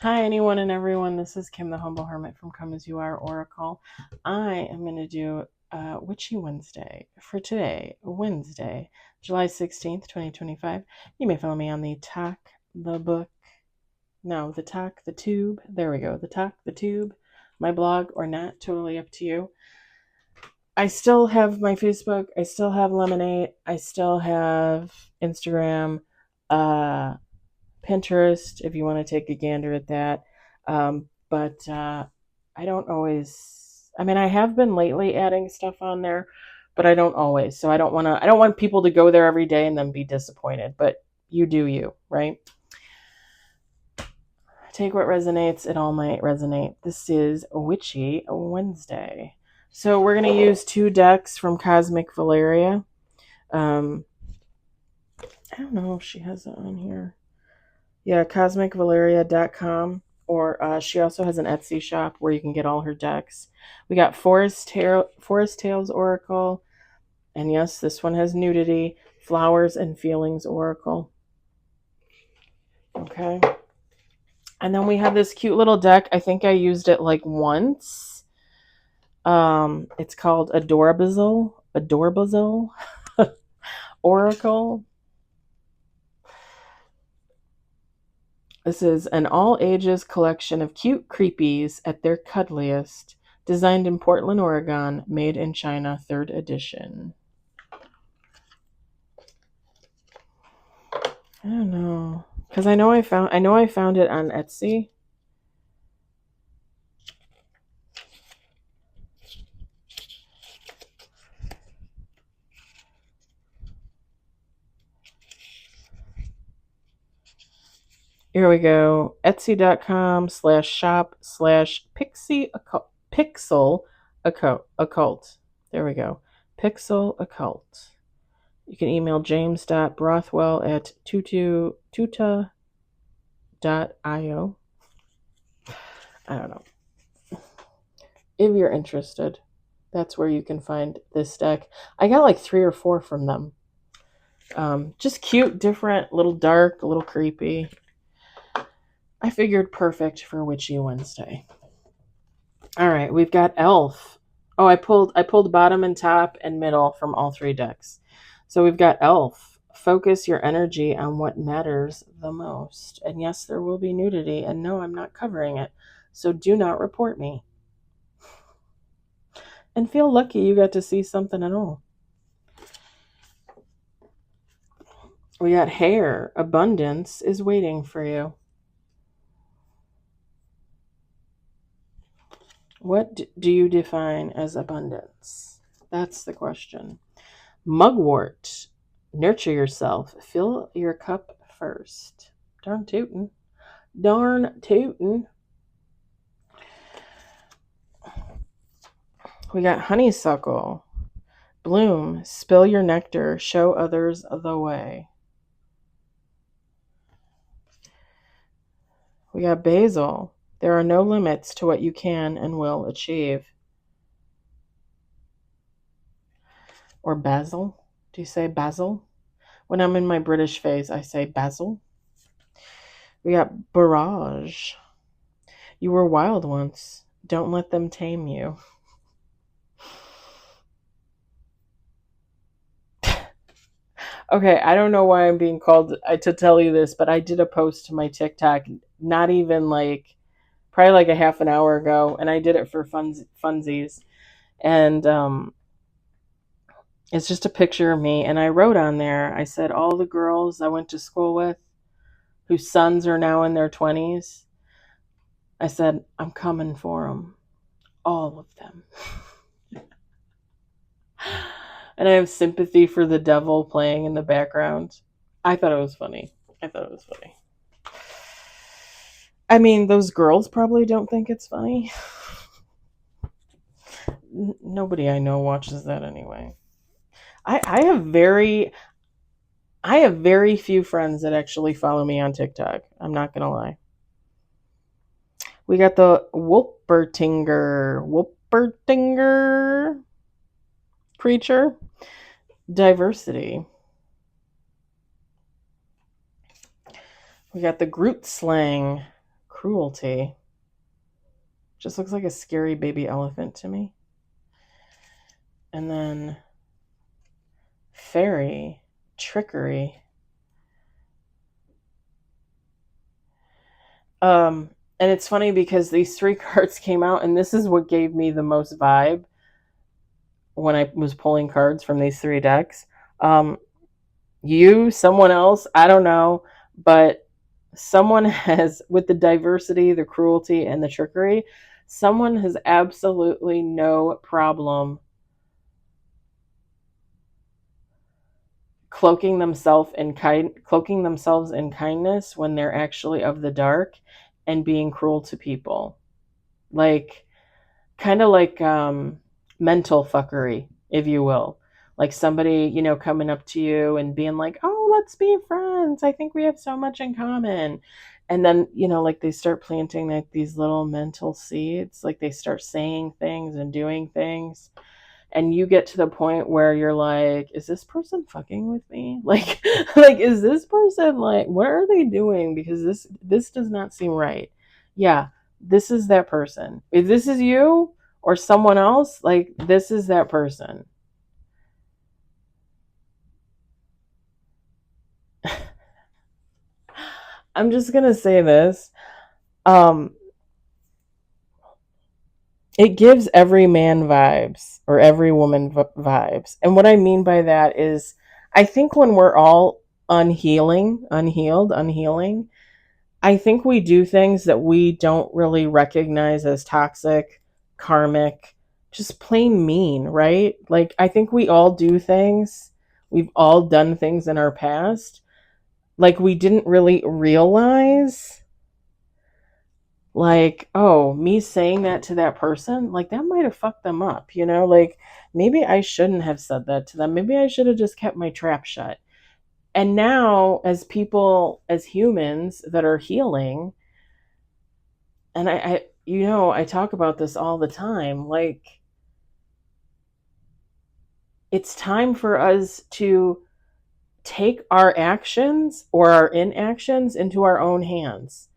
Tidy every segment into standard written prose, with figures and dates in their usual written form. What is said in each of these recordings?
Hi, anyone and everyone. This is Kim, the Humble Hermit from Come As You Are Oracle. I am going to do Witchy Wednesday for today, Wednesday, July 16th, 2025. You may follow me on the Talk, the Book, no, the Talk, the Tube. There we go. The Talk, the Tube, my blog, or not. Totally up to you. I still have my Facebook. I still have Lemonade. I still have Instagram. Pinterest if you want to take a gander at that. But I don't always. I mean, I have been lately adding stuff on there, but I don't always. So I don't want to. I don't want people to go there every day and then be disappointed. But you do you, right? Take what resonates. It all might resonate. This is Witchy Wednesday. So we're going to use 2 decks from Cosmic Valeria. I don't know if she has it on here. Yeah, cosmicvaleria.com. Or she also has an Etsy shop where you can get all her decks. We got Forest Tales Oracle. And yes, this one has nudity. Flowers and Feelings Oracle. Okay. And then we have this cute little deck. I think I used it like once. It's called Adorabizzle Oracle. This is an all-ages collection of cute creepies at their cuddliest, designed in Portland, Oregon, made in China, 3rd edition. I don't know, because I know I found it on Etsy. Here we go. Etsy.com/shop/pixel occult. There we go. Pixel occult. You can email james.brothwell@tuta.io. I don't know. If you're interested, that's where you can find this deck. I got like 3 or 4 from them. Just cute, different, a little dark, a little creepy. I figured perfect for Witchy Wednesday. All right, we've got Elf. Oh, I pulled bottom and top and middle from all 3 decks. So we've got Elf. Focus your energy on what matters the most. And yes, there will be nudity. And no, I'm not covering it. So do not report me. And feel lucky you got to see something at all. We got Hair. Abundance is waiting for you. What do you define as abundance? That's the question. Mugwort. Nurture yourself. Fill your cup first. Darn tootin'. Darn tootin'. We got honeysuckle. Bloom. Spill your nectar. Show others the way. We got basil. There are no limits to what you can and will achieve. Or basil. Do you say basil? When I'm in my British phase, I say basil. We got barrage. You were wild once. Don't let them tame you. Okay, I don't know why I'm being called to tell you this, but I did a post to my TikTok, not even like, probably like a half an hour ago, and I did it for funsies. And it's just a picture of me, and I wrote on there, I said, all the girls I went to school with, whose sons are now in their 20s, I said, I'm coming for them. All of them. And I have sympathy for the devil playing in the background. I thought it was funny. I mean, those girls probably don't think it's funny. Nobody I know watches that anyway. I have very few friends that actually follow me on TikTok. I'm not gonna lie. We got the Whoopertinger preacher. Diversity. We got the Groot slang cruelty. Just looks like a scary baby elephant to me. And then fairy, trickery. And it's funny because these 3 cards came out, and this is what gave me the most vibe when I was pulling cards from these 3 decks. You, someone else, I don't know, but someone has, with the diversity, the cruelty, and the trickery, someone has absolutely no problem cloaking themselves in kindness when they're actually of the dark and being cruel to people. Like, kind of like mental fuckery, if you will. Like somebody, coming up to you and being like, oh, let's be friends. I think we have so much in common. And then, like they start planting like these little mental seeds. Like they start saying things and doing things. And you get to the point where you're like, is this person fucking with me? Like, is this person like, what are they doing? Because this does not seem right. Yeah, this is that person. If this is you or someone else, like, this is that person. I'm just gonna say this. It gives every man vibes or every woman vibes. And what I mean by that is, I think when we're all unhealing, I think we do things that we don't really recognize as toxic, karmic, just plain mean, right? Like, I think we all do things. We've all done things in our past. Like, we didn't really realize, like, oh, me saying that to that person, like, that might have fucked them up, Like, maybe I shouldn't have said that to them. Maybe I should have just kept my trap shut. And now, as people, as humans that are healing, and I talk about this all the time, like, it's time for us to take our actions or our inactions into our own hands.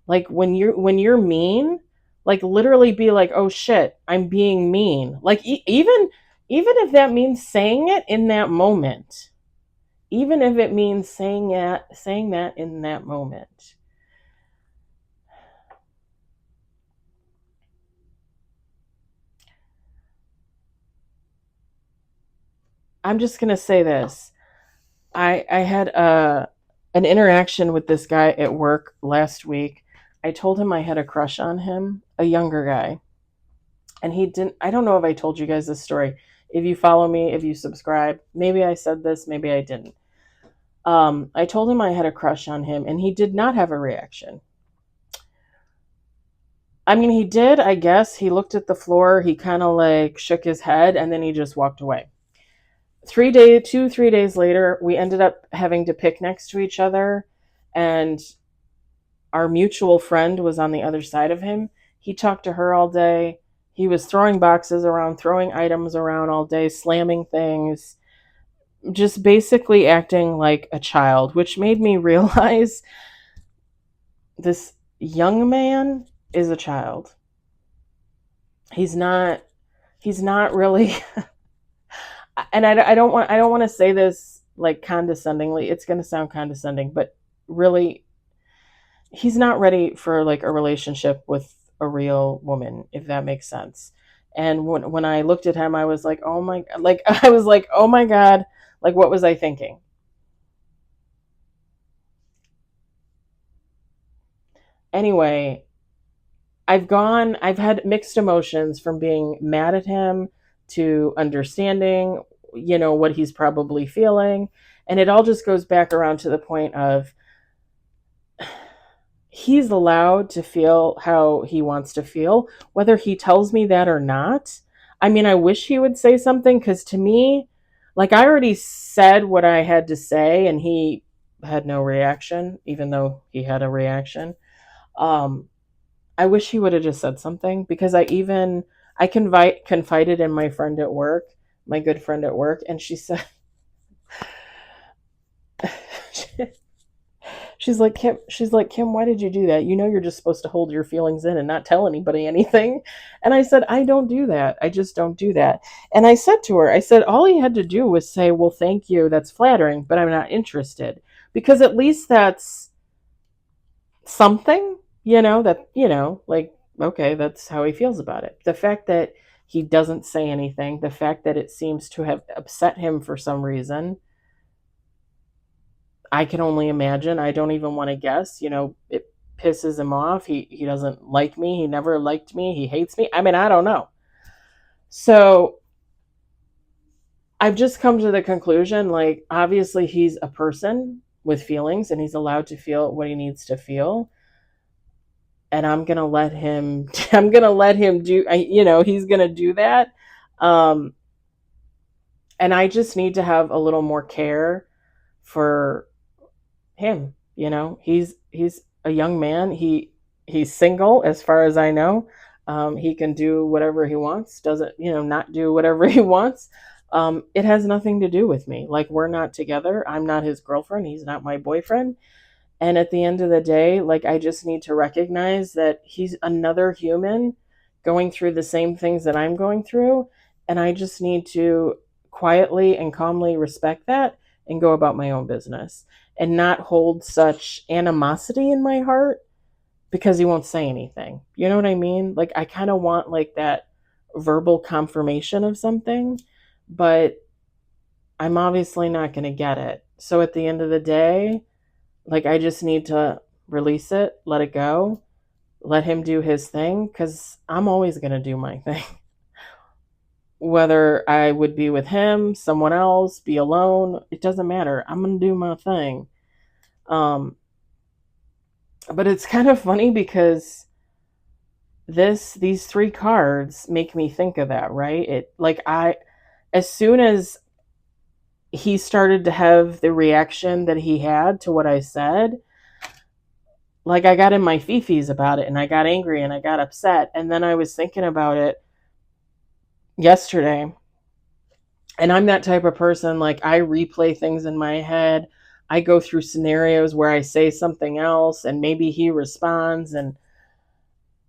Like, when you're mean, like, literally be like, oh shit, I'm being mean. Like, even if that means saying it in that moment, even if it means saying that in that moment. I'm just gonna say this. I had an interaction with this guy at work last week. I told him I had a crush on him, a younger guy. And he didn't, I don't know if I told you guys this story. If you follow me, if you subscribe, maybe I said this, maybe I didn't. I told him I had a crush on him, and he did not have a reaction. I mean, he did, I guess. He looked at the floor, he kind of like shook his head, and then he just walked away. 3 days later, we ended up having to pick next to each other, and our mutual friend was on the other side of him. He talked to her all day. He was throwing boxes around, throwing items around all day, slamming things, just basically acting like a child, which made me realize this young man is a child. He's not really and I don't want to say this like condescendingly. It's going to sound condescending, but really, he's not ready for like a relationship with a real woman, if that makes sense. And when I looked at him, I was like, oh my, like, I was like, oh my God, like, what was I thinking? Anyway, I've had mixed emotions from being mad at him to understanding, what he's probably feeling. And it all just goes back around to the point of, he's allowed to feel how he wants to feel, whether he tells me that or not. I mean, I wish he would say something, because to me, like, I already said what I had to say, and he had no reaction, even though he had a reaction. Um, I wish he would have just said something, because I confided in my friend at work, my good friend at work, and she said, Kim, why did you do that? You know you're just supposed to hold your feelings in and not tell anybody anything. And I said, I don't do that. I just don't do that. And I said to her, I said, all he had to do was say, well, thank you. That's flattering, but I'm not interested. Because at least that's something, like, okay, that's how he feels about it. The fact that he doesn't say anything, the fact that it seems to have upset him for some reason, I can only imagine. I don't even want to guess. It pisses him off. He doesn't like me. He never liked me. He hates me. I mean, I don't know. So I've just come to the conclusion, like, obviously he's a person with feelings and he's allowed to feel what he needs to feel. And I'm going to let him, I'm going to let him do, he's going to do that. Um, and I just need to have a little more care for him. He's a young man. He's single as far as I know. He can do whatever he wants, doesn't, not do whatever he wants. It has nothing to do with me. Like, we're not together. I'm not his girlfriend. He's not my boyfriend. And at the end of the day, like, I just need to recognize that he's another human going through the same things that I'm going through. And I just need to quietly and calmly respect that and go about my own business and not hold such animosity in my heart because he won't say anything. You know what I mean? Like, I kind of want like that verbal confirmation of something, but I'm obviously not going to get it. So at the end of the day, like, I just need to release it, let it go, let him do his thing, because I'm always going to do my thing. Whether I would be with him, someone else, be alone, it doesn't matter. I'm going to do my thing. But it's kind of funny because these three cards make me think of that, right? As soon as he started to have the reaction that he had to what I said, like, I got in my fifis about it and I got angry and I got upset. And then I was thinking about it yesterday. And I'm that type of person, like, I replay things in my head. I go through scenarios where I say something else and maybe he responds. And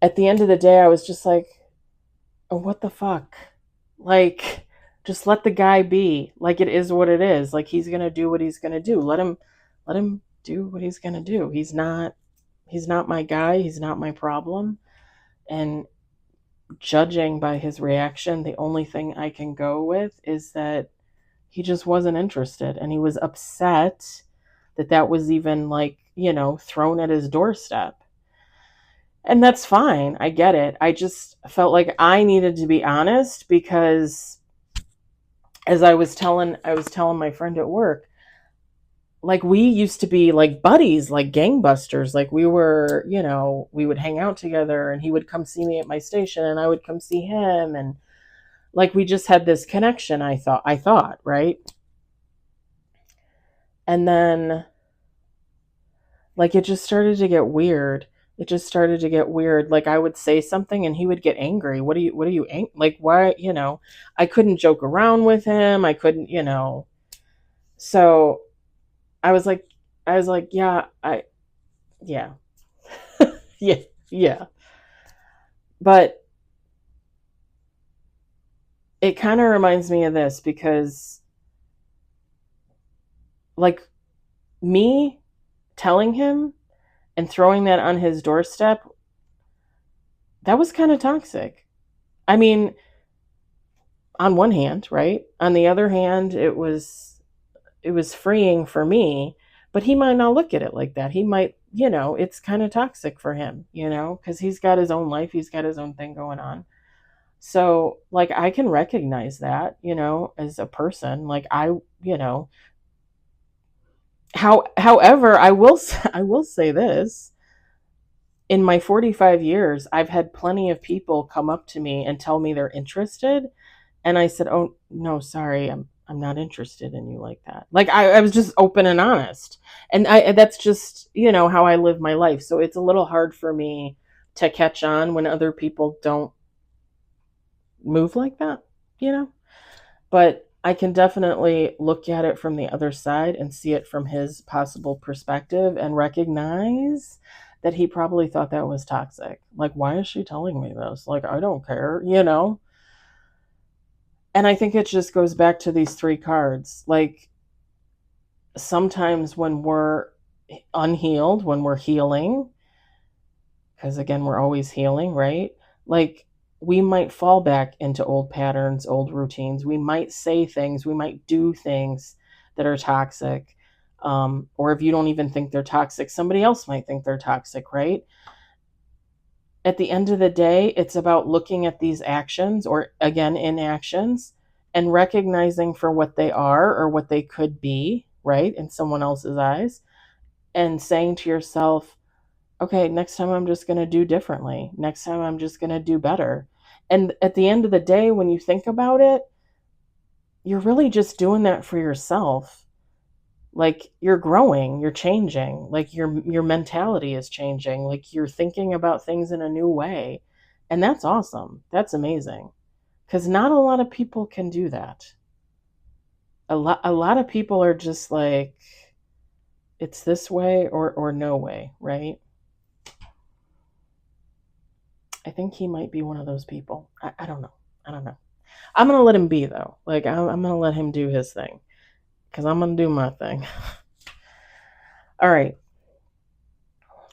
at the end of the day, I was just like, oh, what the fuck? Like, just let the guy be. Like, it is what it is. Like, he's going to do what he's going to do. Let him do what he's going to do. He's not my guy. He's not my problem. And judging by his reaction, the only thing I can go with is that he just wasn't interested. And he was upset that was even, like, thrown at his doorstep. And that's fine. I get it. I just felt like I needed to be honest because, as I was telling my friend at work, like, we used to be like buddies, like gangbusters. Like, we were, we would hang out together and he would come see me at my station and I would come see him. And like, we just had this connection, I thought, right? And then, like, it just started to get weird. Like, I would say something and he would get angry. What are you like, why, I couldn't joke around with him. I couldn't, so I was like, yeah, yeah, yeah, yeah. But it kind of reminds me of this because, like, me telling him and throwing that on his doorstep, that was kind of toxic. I mean, on one hand, right? On the other hand, it was freeing for me, but he might not look at it like that. He might, it's kind of toxic for him, because he's got his own life, he's got his own thing going on. So, like, I can recognize that, as a person, like, however, I will say this. In my 45 years, I've had plenty of people come up to me and tell me they're interested. And I said, oh, no, sorry, I'm not interested in you like that. Like, I was just open and honest. And that's just, how I live my life. So it's a little hard for me to catch on when other people don't move like that, But I can definitely look at it from the other side and see it from his possible perspective and recognize that he probably thought that was toxic. Like, why is she telling me this? Like, I don't care, you know? And I think it just goes back to these three cards. Like, sometimes when we're unhealed, when we're healing, because again, we're always healing, right? Like, we might fall back into old patterns, old routines. We might say things, we might do things that are toxic. Or if you don't even think they're toxic, somebody else might think they're toxic, right? At the end of the day, it's about looking at these actions, or again, inactions, and recognizing for what they are or what they could be, right, in someone else's eyes, and saying to yourself, okay, next time I'm just going to do differently. Next time I'm just going to do better. And at the end of the day, when you think about it, you're really just doing that for yourself. Like, you're growing, you're changing, like your mentality is changing, like you're thinking about things in a new way. And that's awesome. That's amazing. Cuz not a lot of people can do that. A lot of people are just like, it's this way or no way, right? I think he might be one of those people. I don't know. I don't know. I'm going to let him be, though. Like, I'm going to let him do his thing. Because I'm going to do my thing. All right.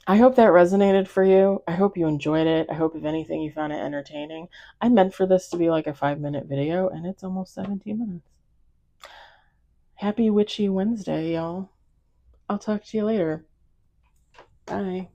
I hope that resonated for you. I hope you enjoyed it. I hope, if anything, you found it entertaining. I meant for this to be like a 5-minute video, and it's almost 17 minutes. Happy Witchy Wednesday, y'all. I'll talk to you later. Bye.